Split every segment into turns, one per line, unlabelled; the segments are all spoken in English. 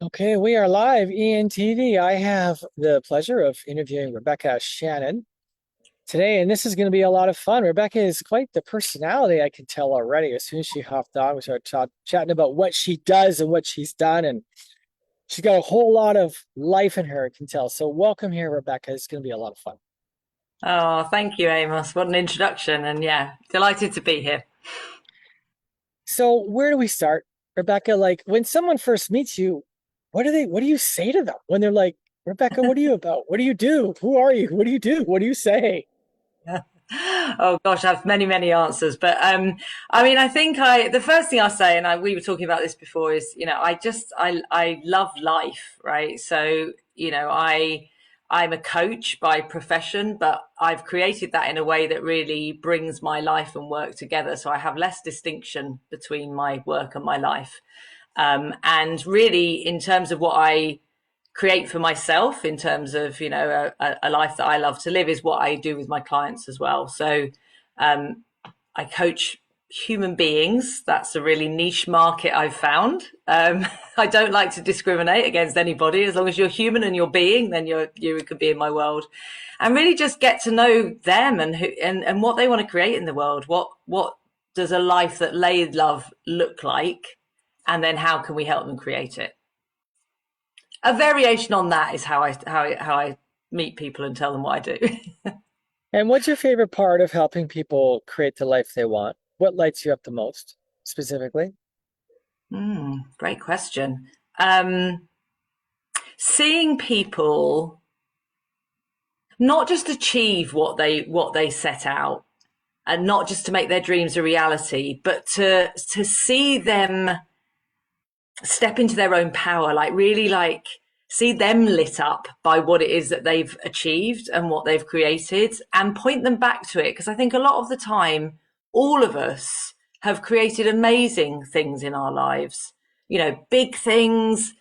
Okay, we are live, ENTV. I have the pleasure of interviewing Rebecca Shannon today, and this is going to be a lot of fun. Rebecca is quite the personality, I can tell already. As soon as she hopped on, we started chatting about what she does and what she's done, and she's got a whole lot of life in her, I can tell. So welcome here, Rebecca. It's going to be a lot of fun.
Oh, thank you, Amos. What an introduction. And yeah, delighted to be here.
So where do we start, Rebecca? Like when someone first meets you, what do you say to them when they're like, Rebecca, what are you about? What do you do? Who are you? What do you do? What do you say?
Oh gosh, I have many, many answers. But I mean, I think the first thing I say, and we were talking about this before, is, I love life, right? So, I'm a coach by profession, but I've created that in a way that really brings my life and work together. So I have less distinction between my work and my life. And really, in terms of what I create for myself, in terms of a life that I love to live, is what I do with my clients as well. So um, I coach human beings. That's a really niche market I've found. I don't like to discriminate against anybody. As long as you're human and you're being, then you could be in my world, and really just get to know them and who and what they want to create in the world. What does a life that they love look like, and then how can we help them create it? A variation on that is how I meet people and tell them what I do.
And what's your favorite part of helping people create the life they want? What lights you up the most, specifically?
Great question. Um, Seeing people not just achieve what they set out, and not just to make their dreams a reality, but to see them step into their own power, like really like see them lit up by what it is that they've achieved and what they've created, and point them back to it. Because I think a lot of the time, all of us have created amazing things in our lives, big things,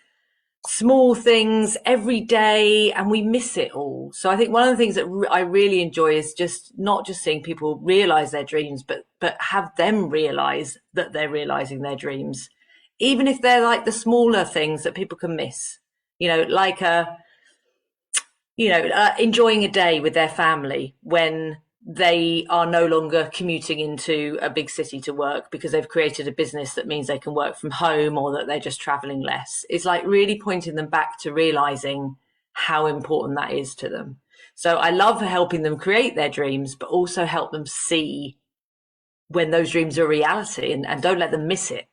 small things every day, and we miss it all. So I think one of the things that I really enjoy is just not just seeing people realize their dreams, but have them realize that they're realizing their dreams, even if they're like the smaller things that people can miss. Like enjoying a day with their family when they are no longer commuting into a big city to work because they've created a business that means they can work from home, or that they're just traveling less. It's like really pointing them back to realizing how important that is to them. So I love helping them create their dreams, but also help them see when those dreams are a reality, and don't let them miss it.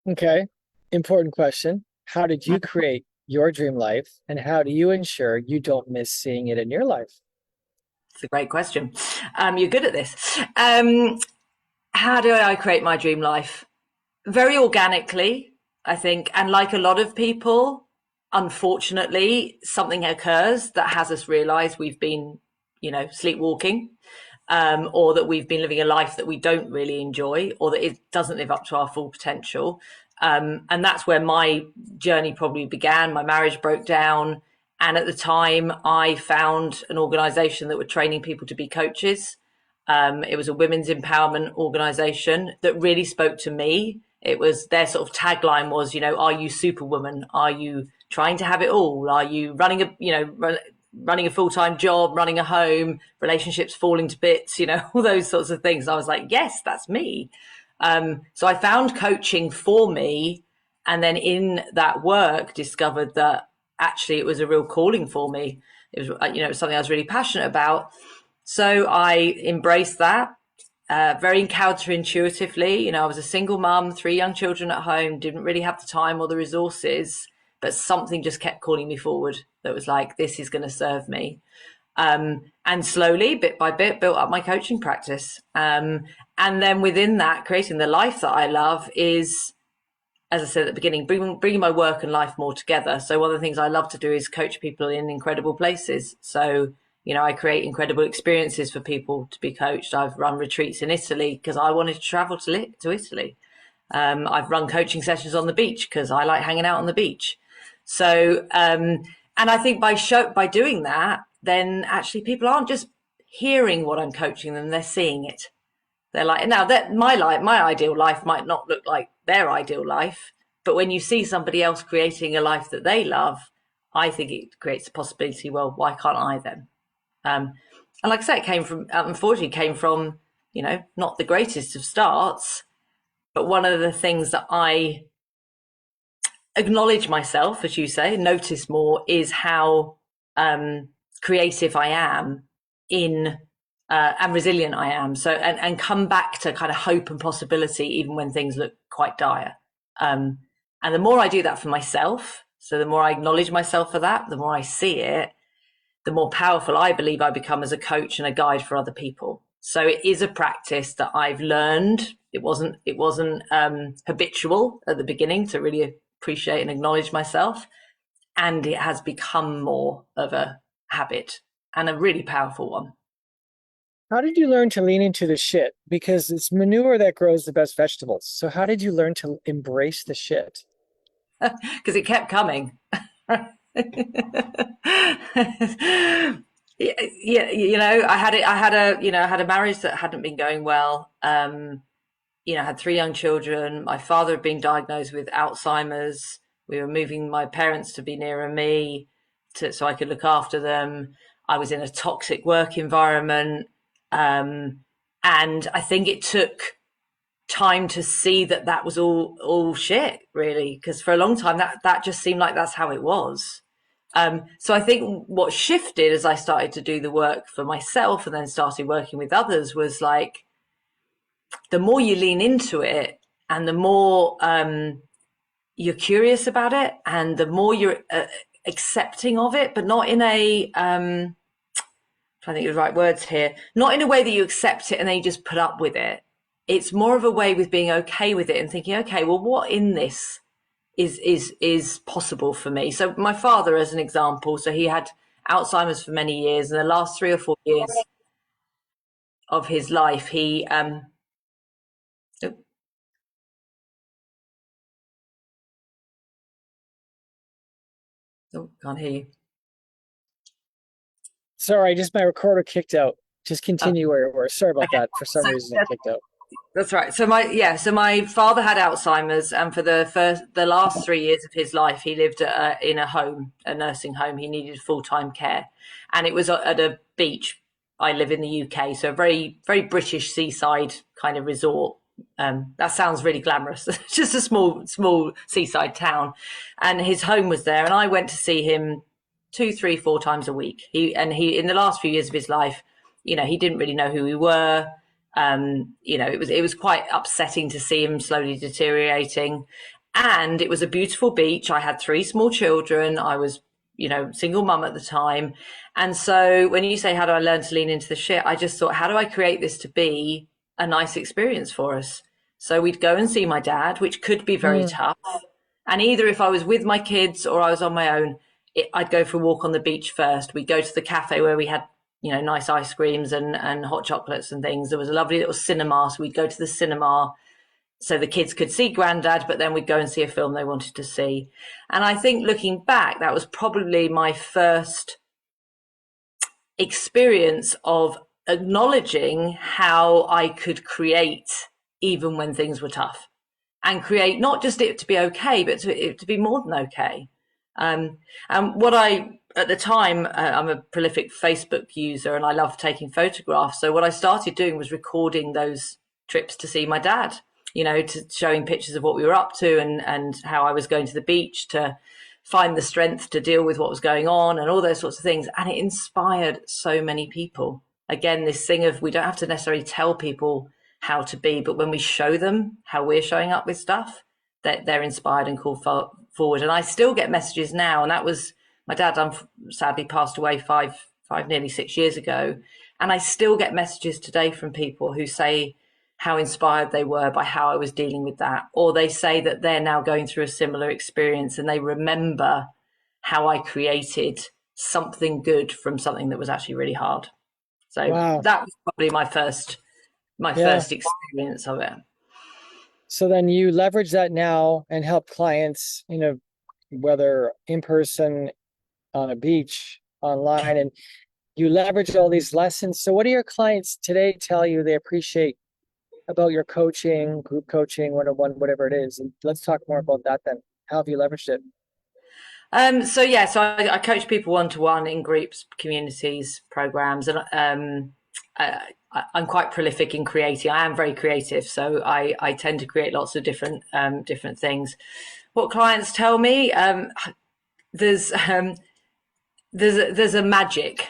Okay, important question. How did you create your dream life, and how do you ensure you don't miss seeing it in your life?
It's a great question. You're good at this. How do I create my dream life? Very organically, I think. And like a lot of people, unfortunately, something occurs that has us realize we've been, sleepwalking, or that we've been living a life that we don't really enjoy, or that it doesn't live up to our full potential. And that's where my journey probably began. My marriage broke down. And at the time, I found an organization that were training people to be coaches. It was a women's empowerment organization that really spoke to me. It was their sort of tagline was, are you superwoman? Are you trying to have it all? Are you running a full-time job, running a home, relationships falling to bits, all those sorts of things. I was like, yes, that's me. So I found coaching for me, and then in that work discovered that actually it was a real calling for me. It was, it was something I was really passionate about. So I embraced that very counterintuitively. I was a single mum, 3 young children at home, didn't really have the time or the resources, but something just kept calling me forward that was like, this is going to serve me. And slowly, bit by bit, built up my coaching practice. And then within that, creating the life that I love is, as I said at the beginning, bringing my work and life more together. So one of the things I love to do is coach people in incredible places. So, I create incredible experiences for people to be coached. I've run retreats in Italy because I wanted to travel to Italy. I've run coaching sessions on the beach because I like hanging out on the beach. So, and I think by doing that, then actually people aren't just hearing what I'm coaching them, they're seeing it. They're like, now that my ideal life might not look like their ideal life, But when you see somebody else creating a life that they love, I think it creates a possibility. Well, why can't I then? And like I say, it came from, unfortunately, came from, not the greatest of starts. But one of the things that I acknowledge myself, as you say, notice more, is how creative I am in and resilient I am. So and come back to kind of hope and possibility even when things look quite dire. And the more I do that for myself, so the more I acknowledge myself for that, the more I see it, the more powerful I believe I become as a coach and a guide for other people. So it is a practice that I've learned. It wasn't habitual at the beginning to really appreciate and acknowledge myself, and it has become more of a habit and a really powerful one.
How did you learn to lean into the shit? Because it's manure that grows the best vegetables. So how did you learn to embrace the shit?
Because it kept coming. Yeah, I had a marriage that hadn't been going well. I had three young children. My father had been diagnosed with Alzheimer's. We were moving my parents to be nearer me so I could look after them. I was in a toxic work environment. And I think it took time to see that that was all shit, really, because for a long time that just seemed like that's how it was. So I think what shifted as I started to do the work for myself and then started working with others was like, the more you lean into it and the more you're curious about it and the more you're accepting of it, but not in a trying to think of the right words here, not in a way that you accept it and then you just put up with it. It's more of a way with being okay with it and thinking, okay, well, what in this is possible for me? So my father, as an example, so he had Alzheimer's for many years, and the last 3 or 4 years of his life, he can't hear you.
Sorry, just my recorder kicked out. Just
Oh,
continue where you were. Sorry about
okay.
that. For some
So
reason it kicked out.
that's right. So my father had Alzheimer's, and for the last 3 years of his life, he lived in a home, a nursing home. He needed full-time care, and it was at a beach. I live in the UK, so a very very British seaside kind of resort. That sounds really glamorous. It's just a small seaside town, and his home was there. And I went to see him 2, 3, 4 times a week. He in the last few years of his life, he didn't really know who we were. It was quite upsetting to see him slowly deteriorating. And it was a beautiful beach. I had three small children. I was, single mum at the time. And so when you say, how do I learn to lean into the shit? I just thought, how do I create this to be a nice experience for us? So we'd go and see my dad, which could be very
Mm.
tough. And either if I was with my kids or I was on my own, I'd go for a walk on the beach first. We'd go to the cafe where we had nice ice creams and hot chocolates and things. There was a lovely little cinema, so we'd go to the cinema so the kids could see Grandad, but then we'd go and see a film they wanted to see. And I think looking back, that was probably my first experience of acknowledging how I could create even when things were tough, and create not just it to be okay, but to be more than okay. And what at the time, I'm a prolific Facebook user and I love taking photographs. So what I started doing was recording those trips to see my dad, to showing pictures of what we were up to and how I was going to the beach to find the strength to deal with what was going on and all those sorts of things. And it inspired so many people. Again, this thing of, we don't have to necessarily tell people how to be, but when we show them how we're showing up with stuff, that they're inspired and called forward. And I still get messages now, and that was my dad sadly passed away nearly 6 years ago, and I still get messages today from people who say how inspired they were by how I was dealing with that, or they say that they're now going through a similar experience and they remember how I created something good from something that was actually really hard. So
Wow.
that was probably my first
Yeah.
experience of it.
So then you leverage that now and help clients, whether in person, on a beach, online, and you leverage all these lessons. So what do your clients today tell you they appreciate about your coaching, group coaching, one-on-one, whatever it is. And let's talk more about that then. How have you leveraged it?
So I coach people one-to-one in groups, communities, programs, and I'm quite prolific in creating. I am very creative, so I tend to create lots of different things. What clients tell me, there's there's a magic.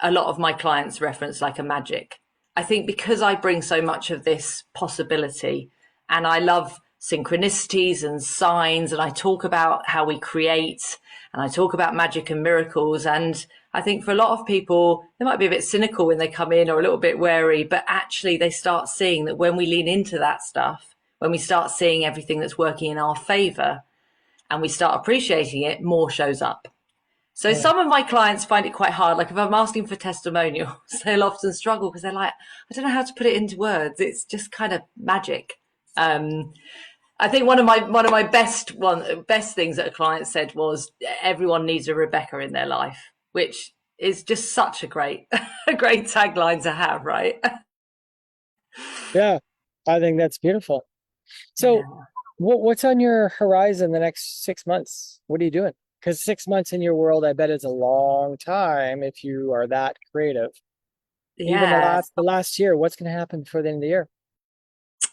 A lot of my clients reference like a magic. I think because I bring so much of this possibility, and I love synchronicities and signs, and I talk about how we create, and I talk about magic and miracles. And I think for a lot of people, they might be a bit cynical when they come in or a little bit wary, but actually they start seeing that when we lean into that stuff, when we start seeing everything that's working in our favor and we start appreciating it, more shows up. So some of my clients find it quite hard. Like if I'm asking for testimonials, they'll often struggle because they're like, I don't know how to put it into words. It's just kind of magic. I think one of my best things that a client said was everyone needs a Rebecca in their life, which is just such a great a great tagline to have, right?
Yeah, I think that's beautiful. So
Yeah.
what's on your horizon the next 6 months? What are you doing? Because 6 months in your world, I bet it's a long time if you are that creative. Even
Yeah.
the last year, what's going to happen before the end of the year?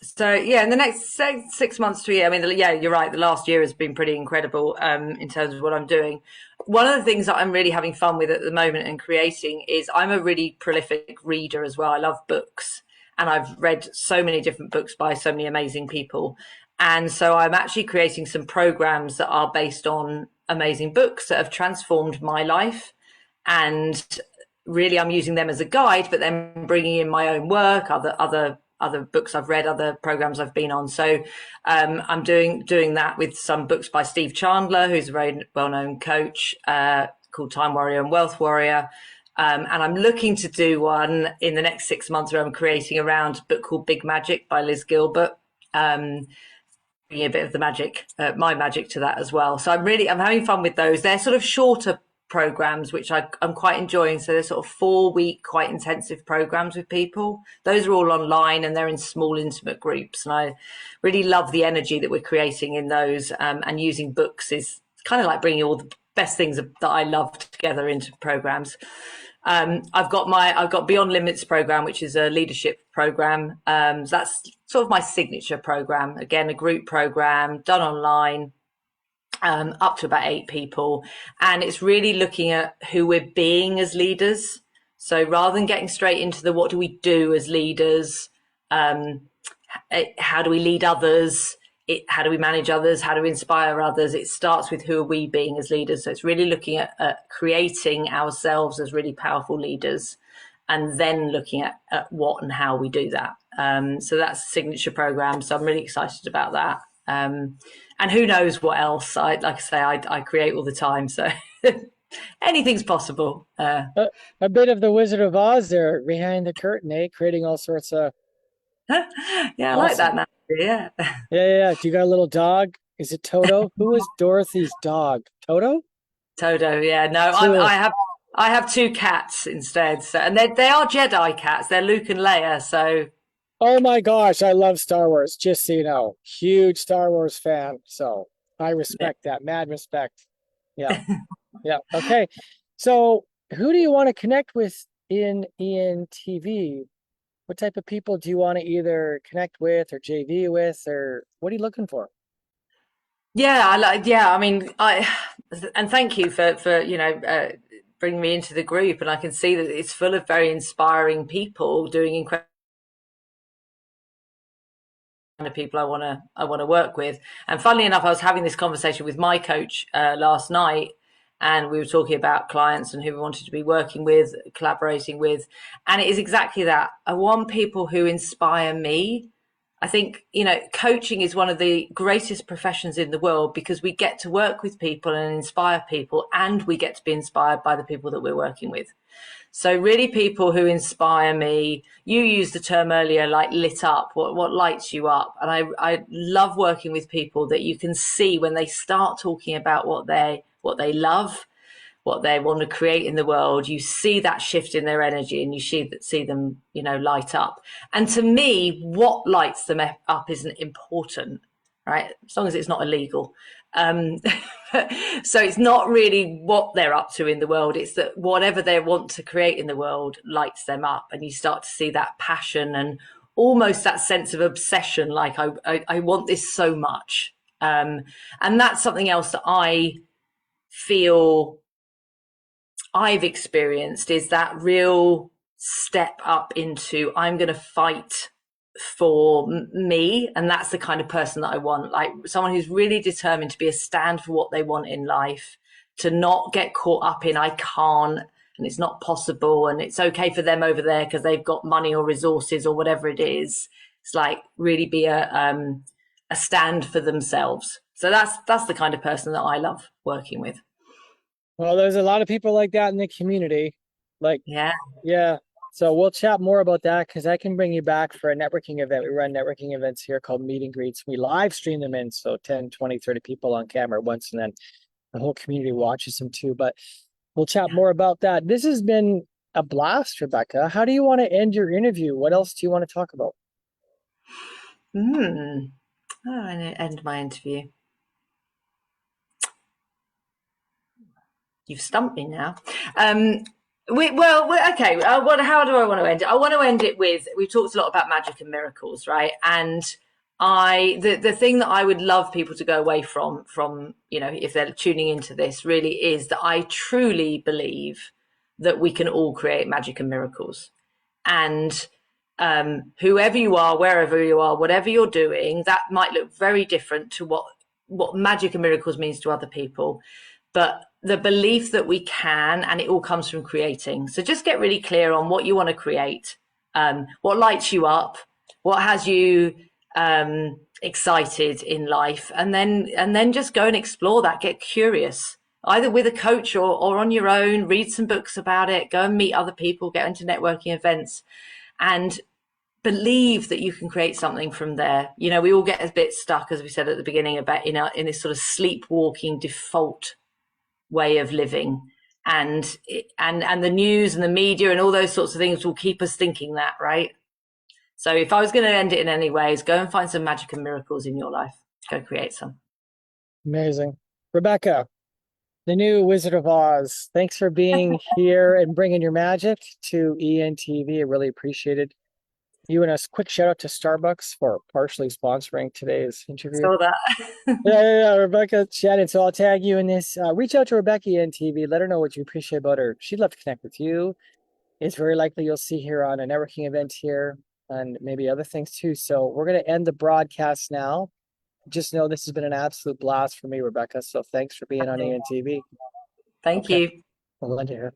So yeah, in the next 6 months to a year, I mean, yeah, you're right. The last year has been pretty incredible in terms of what I'm doing. One of the things that I'm really having fun with at the moment and creating is I'm a really prolific reader as well. I love books, and I've read so many different books by so many amazing people. And so I'm actually creating some programs that are based on amazing books that have transformed my life. And really, I'm using them as a guide, but then bringing in my own work, other books I've read, other programs I've been on. So I'm doing that with some books by Steve Chandler, who's a very well-known coach, called Time Warrior and Wealth Warrior. And I'm looking to do one in the next 6 months where I'm creating around a book called Big Magic by Liz Gilbert. Bringing a bit of the magic, my magic to that as well. So I'm having fun with those. They're sort of shorter programs, which I'm quite enjoying. So they're sort of 4-week, quite intensive programs with people. Those are all online and they're in small, intimate groups. And I really love the energy that we're creating in those. And using books is kind of like bringing all the best things that I love together into programs. I've got Beyond Limits program, which is a leadership program. So that's sort of my signature program. Again, a group program done online, up to about 8 people. And it's really looking at who we're being as leaders. So rather than getting straight into the what do we do as leaders, how do we lead others? How do we manage others? How do we inspire others? It starts with who are we being as leaders. So it's really looking at creating ourselves as really powerful leaders and then looking at what and how we do that. So that's a signature program. So I'm really excited about that. And who knows what else? Like I say, I create all the time. So anything's possible.
A bit of the Wizard of Oz there behind the curtain, eh? Creating all sorts of
Yeah, I like
awesome.
that now. Yeah.
Yeah. Do you got a little dog? Is it Toto? Who is Dorothy's dog? Toto?
Toto, yeah. No,
Two.
I have 2 cats instead. So, and they are Jedi cats. They're Luke and Leia. So
Oh my gosh, I love Star Wars, just so you know. Huge Star Wars fan. So I
yeah.
respect that. Mad respect. Yeah. Yeah. Okay. So who do you want to connect with in ENTV? What type of people do you want to either connect with or JV with, or what are you looking for?
Yeah, I mean, and thank you for bringing me into the group. And I can see that it's full of very inspiring people doing incredible people I want to work with. And funnily enough, I was having this conversation with my coach last night, and we were talking about clients and who we wanted to be working with, collaborating with. And it is exactly that. I want people who inspire me. I think, coaching is one of the greatest professions in the world because we get to work with people and inspire people, and we get to be inspired by the people that we're working with. So really people who inspire me. You used the term earlier, like lit up, what lights you up. And I love working with people that you can see when they start talking about what they love, what they want to create in the world, you see that shift in their energy and you see them, light up. And to me, what lights them up isn't important, right? As long as it's not illegal. So it's not really what they're up to in the world. It's that whatever they want to create in the world lights them up. And you start to see that passion and almost that sense of obsession. Like I want this so much. And that's something else that I feel I've experienced, is that real step up into, I'm going to fight for me. And that's the kind of person that I want, like someone who's really determined to be a stand for what they want in life, to not get caught up in I can't and it's not possible and it's okay for them over there because they've got money or resources or whatever it is. It's like really be a stand for themselves. So that's the kind of person that I love working with.
Well, there's a lot of people like that in the community. Like,
Yeah.
yeah. So we'll chat more about that because I can bring you back for a networking event. We run networking events here called meet and greets. We live stream them in. So 10, 20, 30 people on camera at once, and then the whole community watches them too. But we'll chat more about that. This has been a blast, Rebecca. How do you want to end your interview? What else do you want to talk about?
Oh, I end my interview. You've stumped me now. Okay. How do I want to end it? I want to end it with, we've talked a lot about magic and miracles, right? And the thing that I would love people to go away from, if they're tuning into this, really is that I truly believe that we can all create magic and miracles. And whoever you are, wherever you are, whatever you're doing, that might look very different to what magic and miracles means to other people. But the belief that we can, and it all comes from creating. So just get really clear on what you want to create, what lights you up, what has you excited in life, and then just go and explore that. Get curious, either with a coach or on your own. Read some books about it. Go and meet other people. Get into networking events, and believe that you can create something from there. We all get a bit stuck, as we said at the beginning, about in this sort of sleepwalking default way of living, and the news and the media and all those sorts of things will keep us thinking that, right? So if I was going to end it in any ways, go and find some magic and miracles in your life. Go create some.
Amazing. Rebecca, the new Wizard of Oz, thanks for being here and bringing your magic to ENTV. I really appreciate it. You and a quick shout out to Starbucks for partially sponsoring today's interview.
Saw that.
Yeah, Rebecca, Shannon. So I'll tag you in this. Reach out to Rebecca ENTV. Let her know what you appreciate about her. She'd love to connect with you. It's very likely you'll see her on a networking event here and maybe other things too. So we're going to end the broadcast now. Just know this has been an absolute blast for me, Rebecca. So thanks for being on ENTV.
Thank you.
We'll end it here.